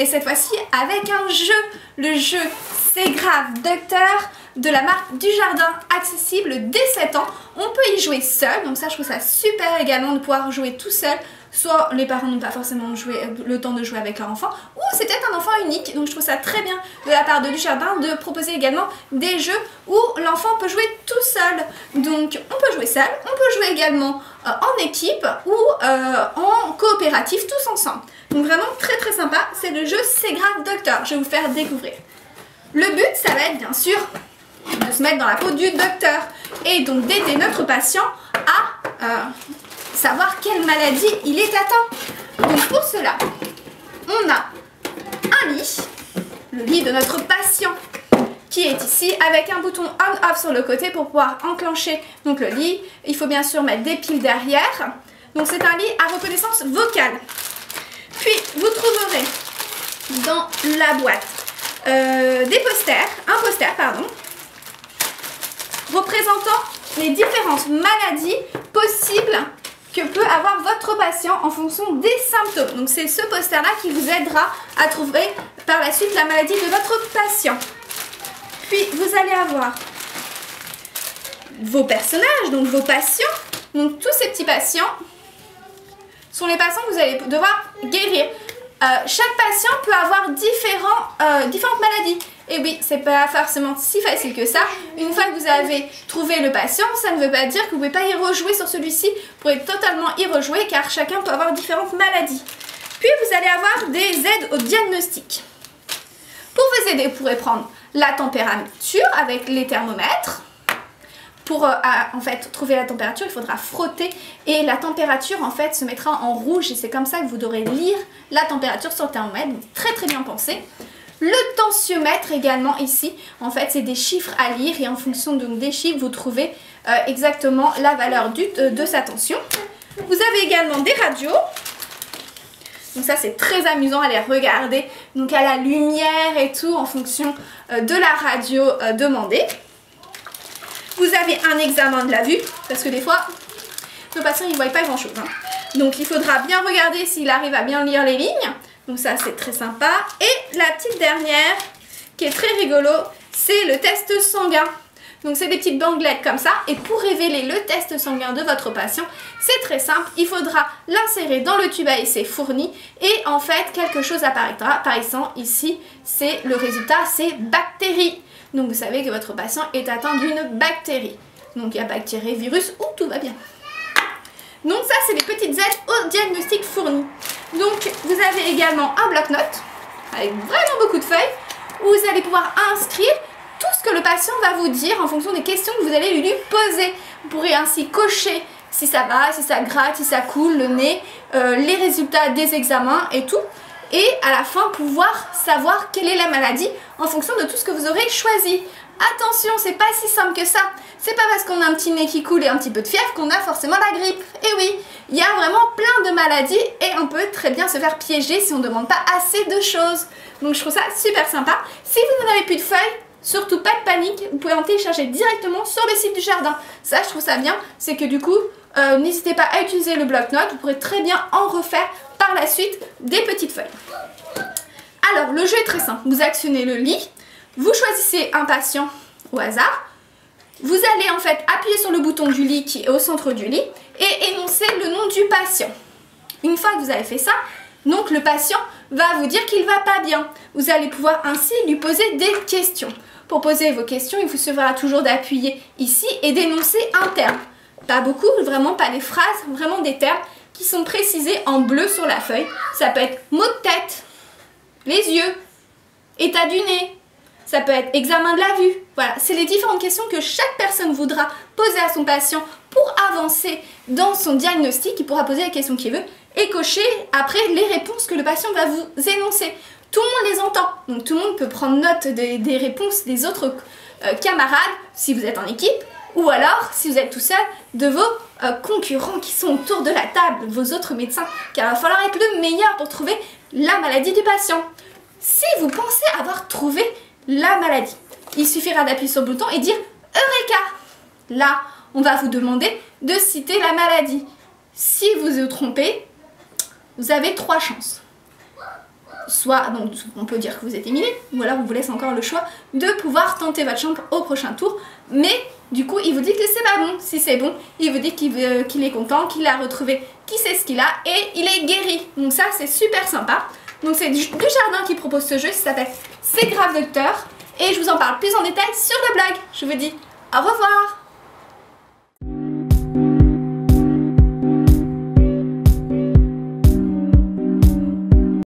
mais cette fois-ci avec un jeu. Le jeu C'est grave Docteur de la marque Dujardin, accessible dès 7 ans. On peut y jouer seul, donc ça je trouve ça super également de pouvoir jouer tout seul. Soit les parents n'ont pas forcément le temps de jouer avec leur enfant, ou c'est peut-être un enfant unique, donc je trouve ça très bien de la part de Dujardin de proposer également des jeux où l'enfant peut jouer tout seul. Donc on peut jouer seul, on peut jouer également en équipe ou en coopératif tous ensemble. Donc vraiment très très sympa, c'est le jeu C'est grave Docteur, je vais vous faire découvrir. Le but ça va être bien sûr de se mettre dans la peau du docteur et donc d'aider notre patient à savoir quelle maladie il est atteint. Donc pour cela, on a un lit, le lit de notre patient qui est ici avec un bouton on-off sur le côté pour pouvoir enclencher donc le lit. Il faut bien sûr mettre des piles derrière. Donc c'est un lit à reconnaissance vocale. Puis vous trouverez dans la boîte un poster représentant les différentes maladies possibles que peut avoir votre patient en fonction des symptômes. Donc c'est ce poster là qui vous aidera à trouver par la suite la maladie de votre patient. Puis vous allez avoir vos personnages, donc vos patients. Donc tous ces petits patients sont les patients que vous allez devoir guérir. Chaque patient peut avoir différentes maladies. Et oui, c'est pas forcément si facile que ça. Une fois que vous avez trouvé le patient, ça ne veut pas dire que vous ne pouvez pas y rejouer sur celui-ci. Vous pourrez totalement y rejouer car chacun peut avoir différentes maladies. Puis vous allez avoir des aides au diagnostic. Pour vous aider, vous pourrez prendre la température avec les thermomètres. Pour en fait trouver la température, il faudra frotter et la température en fait se mettra en rouge et c'est comme ça que vous devrez lire la température sur le thermomètre. Donc, très très bien pensé. Le tensiomètre également ici, en fait c'est des chiffres à lire et en fonction donc, des chiffres vous trouvez exactement la valeur de sa tension. Vous avez également des radios. Donc ça c'est très amusant à les regarder, donc à la lumière et tout en fonction de la radio demandée. Vous avez un examen de la vue, parce que des fois, nos patients ils ne voient pas grand chose. Donc il faudra bien regarder s'il arrive à bien lire les lignes. Donc ça c'est très sympa. Et la petite dernière, qui est très rigolo, c'est le test sanguin. Donc c'est des petites bandelettes comme ça. Et pour révéler le test sanguin de votre patient, c'est très simple. Il faudra l'insérer dans le tube à essai fourni. Et en fait, quelque chose apparaîtra. Par exemple, ici, c'est le résultat, c'est bactéries. Donc vous savez que votre patient est atteint d'une bactérie. Donc il y a bactérie, virus ou tout va bien. Donc ça c'est les petites aides au diagnostic fourni. Donc vous avez également un bloc-notes avec vraiment beaucoup de feuilles où vous allez pouvoir inscrire tout ce que le patient va vous dire en fonction des questions que vous allez lui poser. Vous pourrez ainsi cocher si ça va, si ça gratte, si ça coule, le nez, les résultats des examens et tout. Et à la fin pouvoir savoir quelle est la maladie en fonction de tout ce que vous aurez choisi. Attention, c'est pas si simple que ça. C'est pas parce qu'on a un petit nez qui coule et un petit peu de fièvre qu'on a forcément la grippe. Et oui, il y a vraiment plein de maladies et on peut très bien se faire piéger si on ne demande pas assez de choses. Donc je trouve ça super sympa. Si vous n'en avez plus de feuilles, surtout pas de panique, vous pouvez en télécharger directement sur le site Dujardin. Ça, je trouve ça bien, c'est que du coup, n'hésitez pas à utiliser le bloc-notes, vous pourrez très bien en refaire par la suite des petites feuilles. Alors, le jeu est très simple. Vous actionnez le lit, vous choisissez un patient au hasard, vous allez en fait appuyer sur le bouton du lit qui est au centre du lit et énoncer le nom du patient. Une fois que vous avez fait ça, donc le patient va vous dire qu'il va pas bien. Vous allez pouvoir ainsi lui poser des questions. Pour poser vos questions, il vous suffira toujours d'appuyer ici et d'énoncer un terme. Pas beaucoup, vraiment pas des phrases, vraiment des termes qui sont précisés en bleu sur la feuille. Ça peut être mot de tête, les yeux, état du nez, ça peut être examen de la vue. Voilà, c'est les différentes questions que chaque personne voudra poser à son patient pour avancer dans son diagnostic. Il pourra poser les questions qu'il veut et cocher après les réponses que le patient va vous énoncer. Tout le monde les entend, donc tout le monde peut prendre note des réponses des autres camarades si vous êtes en équipe, ou alors, si vous êtes tout seul, de vos concurrents qui sont autour de la table, vos autres médecins, car il va falloir être le meilleur pour trouver la maladie du patient. Si vous pensez avoir trouvé la maladie, il suffira d'appuyer sur le bouton et dire « Eureka !» Là, on va vous demander de citer la maladie. Si vous vous trompez, vous avez 3 chances. soit, donc on peut dire que vous êtes éliminé, ou alors on vous laisse encore le choix de pouvoir tenter votre chance au prochain tour, mais du coup il vous dit que c'est pas bon. Si c'est bon, il vous dit qu'il est content, qu'il a retrouvé qui sait ce qu'il a, et il est guéri. Donc ça c'est super sympa. Donc c'est du Jardin qui propose ce jeu, ça s'appelle C'est grave docteur, et je vous en parle plus en détail sur le blog. Je vous dis au revoir.